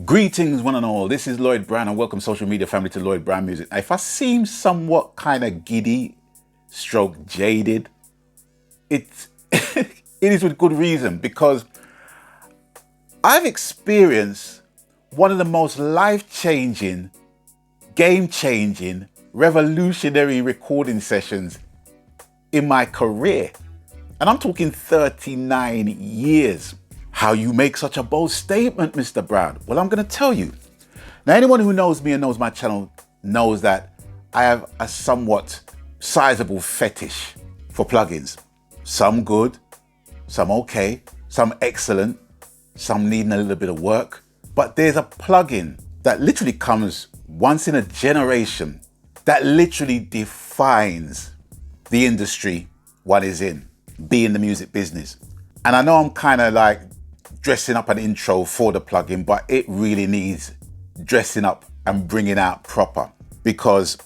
Greetings one and all, this is Lloyd Brown and welcome social media family to Lloyd Brown Music. If I seem somewhat kind of giddy, stroke jaded, it is with good reason, because I've experienced one of the most life-changing, game-changing, revolutionary recording sessions in my career. And I'm talking 39 years. How you make such a bold statement, Mr. Brown? Well, I'm going to tell you. Now, anyone who knows me and knows my channel knows that I have a somewhat sizable fetish for plugins. Some good, some okay, some excellent, some needing a little bit of work. But there's a plugin that literally comes once in a generation that literally defines the industry one is in, being the music business. And I know I'm kind of like dressing up an intro for the plugin, but it really needs dressing up and bringing out proper, because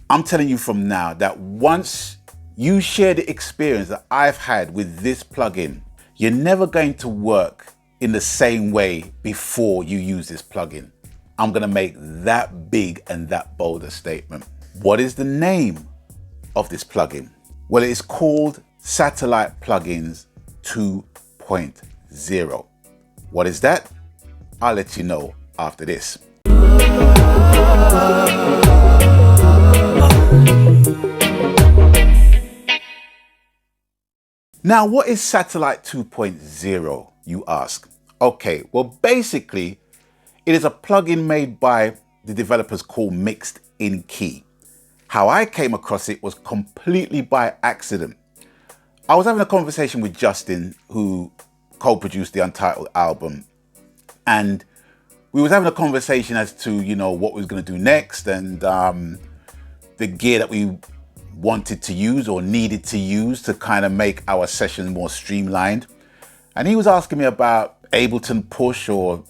I'm telling you from now that once you share the experience that I've had with this plugin, you're never going to work in the same way before you use this plugin. I'm going to make that big and that bold a statement. What is the name of this plugin? Well, it is called Satellite Plugins 2.0. What is that? I'll let you know after this. Now, what is Satellite 2.0, you ask? Okay, well, basically, it is a plugin made by the developers called Mixed in Key. How I came across it was completely by accident. I was having a conversation with Justin, who co-produced the Untitled album, and we was having a conversation as to, you know, what we was going to do next, and the gear that we wanted to use or needed to use to kind of make our session more streamlined. And he was asking me about Ableton Push or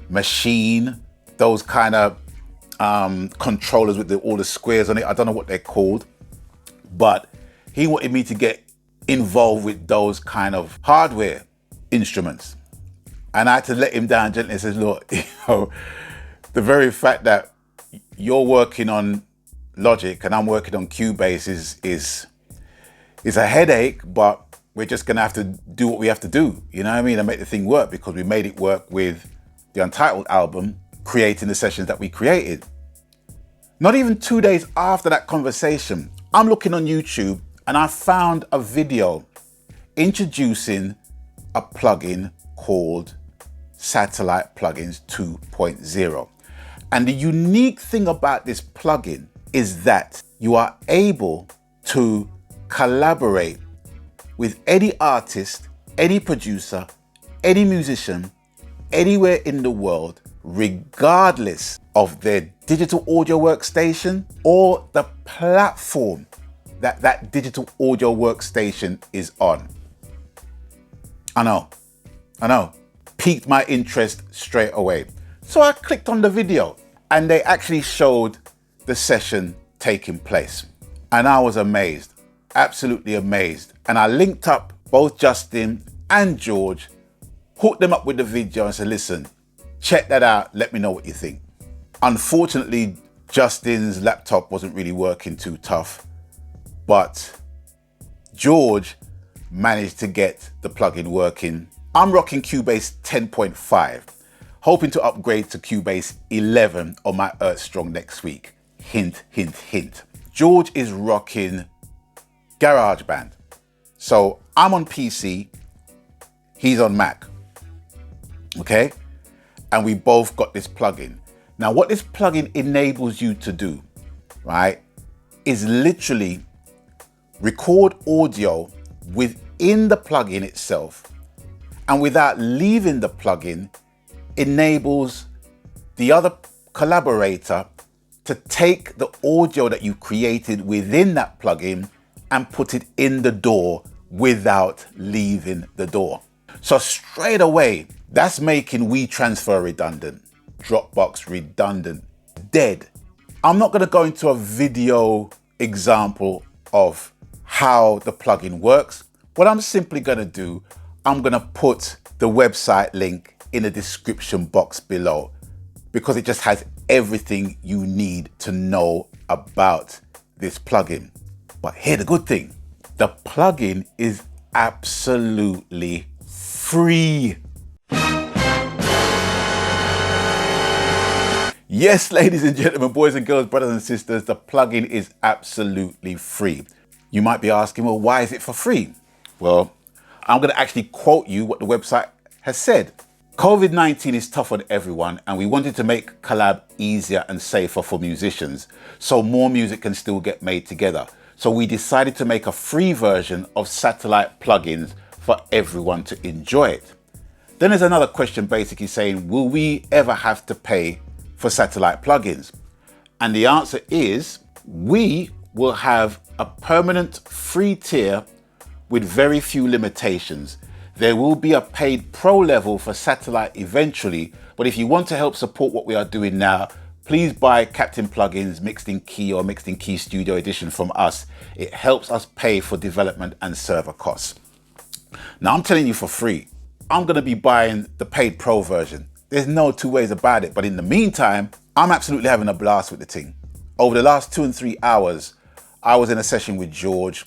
Machine, those kind of controllers with all the squares on it. I don't know what they're called, but he wanted me to get involved with those kind of hardware instruments. And I had to let him down gently and says, look, you know, the very fact that you're working on Logic and I'm working on Cubase is a headache, but we're just gonna have to do what we have to do, you know what I mean, and make the thing work, because we made it work with the Untitled album, creating the sessions that we created. Not even 2 days after that conversation, I'm looking on YouTube and I found a video introducing a plugin called Satellite Plugins 2.0. And the unique thing about this plugin is that you are able to collaborate with any artist, any producer, any musician, anywhere in the world, regardless of their digital audio workstation or the platform that that digital audio workstation is on. I know, piqued my interest straight away. So I clicked on the video and they actually showed the session taking place. And I was amazed, absolutely amazed. And I linked up both Justin and George, hooked them up with the video and said, listen, check that out, let me know what you think. Unfortunately, Justin's laptop wasn't really working too tough, but George managed to get the plugin working. I'm rocking Cubase 10.5, hoping to upgrade to Cubase 11 on my Earth Strong next week. Hint, hint, hint. George is rocking GarageBand. So I'm on PC, he's on Mac, okay? And we both got this plugin. Now, what this plugin enables you to do, right, is literally record audio within the plugin itself, and without leaving the plugin, enables the other collaborator to take the audio that you created within that plugin and put it in the DAW without leaving the DAW. So straight away, that's making WeTransfer redundant, Dropbox redundant, dead. I'm not going to go into a video example of how the plugin works. What I'm simply going to do, I'm going to put the website link in the description box below. because it just has everything you need to know about this plugin. But here's the good thing. The plugin is absolutely free. Yes, ladies and gentlemen, boys and girls, brothers and sisters, the plugin is absolutely free. You might be asking, well, why is it for free? Well, I'm going to actually quote you what the website has said. COVID-19 is tough on everyone, and we wanted to make collab easier and safer for musicians, so more music can still get made together. So we decided to make a free version of satellite plugins for everyone to enjoy it. Then there's another question basically saying, will we ever have to pay for satellite plugins? And the answer is, we will have a permanent free tier with very few limitations. There will be a paid pro level for satellite eventually, but if you want to help support what we are doing now, please buy Captain Plugins Mixed in Key or Mixed in Key Studio Edition from us. It helps us pay for development and server costs. Now I'm telling you for free, I'm going to be buying the paid pro version. There's no two ways about it. But in the meantime, I'm absolutely having a blast with the thing. Over the last 2 and 3 hours, I was in a session with George.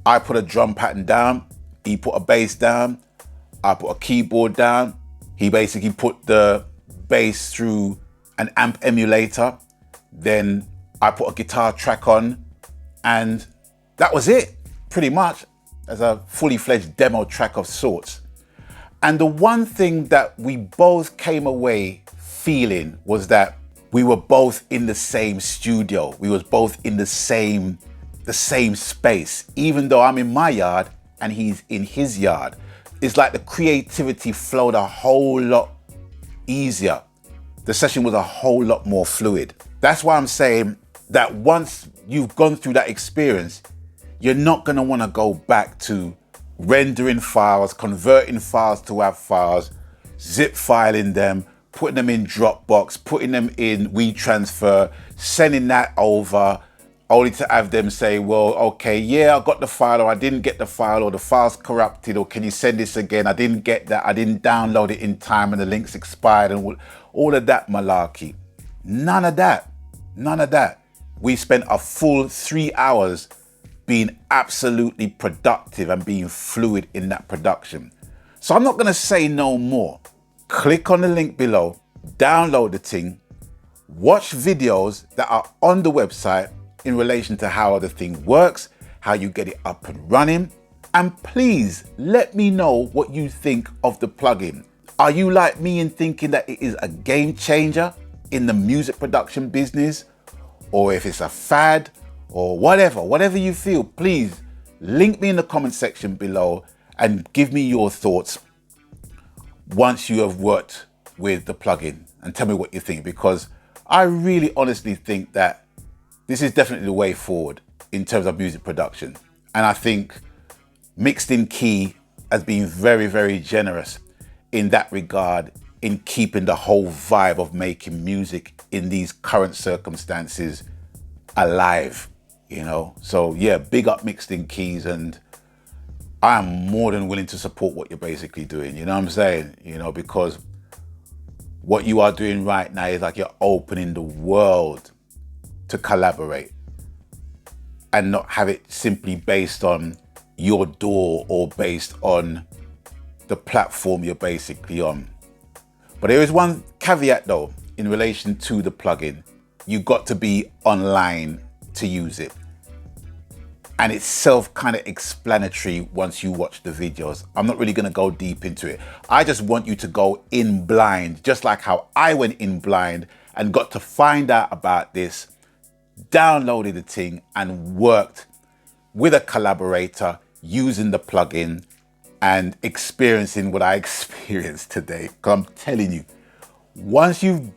I put a drum pattern down. He put a bass down. I put a keyboard down. He basically put the bass through an amp emulator. Then I put a guitar track on, and that was it, pretty much, as a fully fledged demo track of sorts. And the one thing that we both came away feeling was that we were both in the same studio. We was both in the same space, even though I'm in my yard and he's in his yard. It's like the creativity flowed a whole lot easier. The session was a whole lot more fluid. That's why I'm saying that once you've gone through that experience, you're not going to want to go back to rendering files, converting files to WAV files, zip filing them, putting them in Dropbox, putting them in WeTransfer, sending that over, only to have them say, well, okay, yeah, I got the file, or I didn't get the file, or the file's corrupted, or can you send this again? I didn't get that, I didn't download it in time and the link's expired, and all of that malarkey. None of that. We spent a full 3 hours being absolutely productive and being fluid in that production. So I'm not going to say no more. Click on the link below, download the thing, watch videos that are on the website in relation to how the thing works, how you get it up and running, and please let me know what you think of the plugin. Are you like me in thinking that it is a game changer in the music production business? Or if it's a fad or whatever you feel, please link me in the comment section below and give me your thoughts once you have worked with the plugin, and tell me what you think, because I really honestly think that this is definitely the way forward in terms of music production. And I think Mixed in Key has been very, very generous in that regard, in keeping the whole vibe of making music in these current circumstances alive, you know. So yeah, big up Mixed in Keys, and I'm more than willing to support what you're basically doing, you know what I'm saying? You know, because what you are doing right now is like you're opening the world to collaborate and not have it simply based on your door or based on the platform you're basically on. But there is one caveat though, in relation to the plugin. You got to be online to use it. And it's self kind of explanatory once you watch the videos. I'm not really going to go deep into it. I just want you to go in blind, just like how I went in blind and got to find out about this, downloaded the thing and worked with a collaborator using the plugin and experiencing what I experienced today. Because I'm telling you, once you've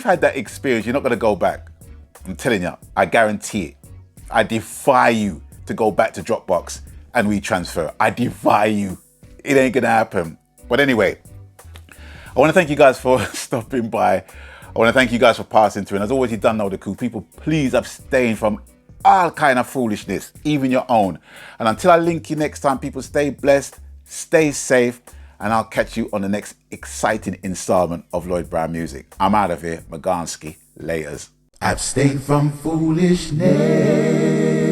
had that experience, you're not going to go back. I'm telling you, I guarantee it. I defy you to go back to Dropbox and WeTransfer. I defy you. It ain't going to happen. But anyway, I want to thank you guys for stopping by. I want to thank you guys for passing through. And as always, you don't know the coup. People, please abstain from all kind of foolishness, even your own. And until I link you next time, people, stay blessed, stay safe, and I'll catch you on the next exciting installment of Lloyd Brown Music. I'm out of here. Maganski. Laters. Abstain from foolishness.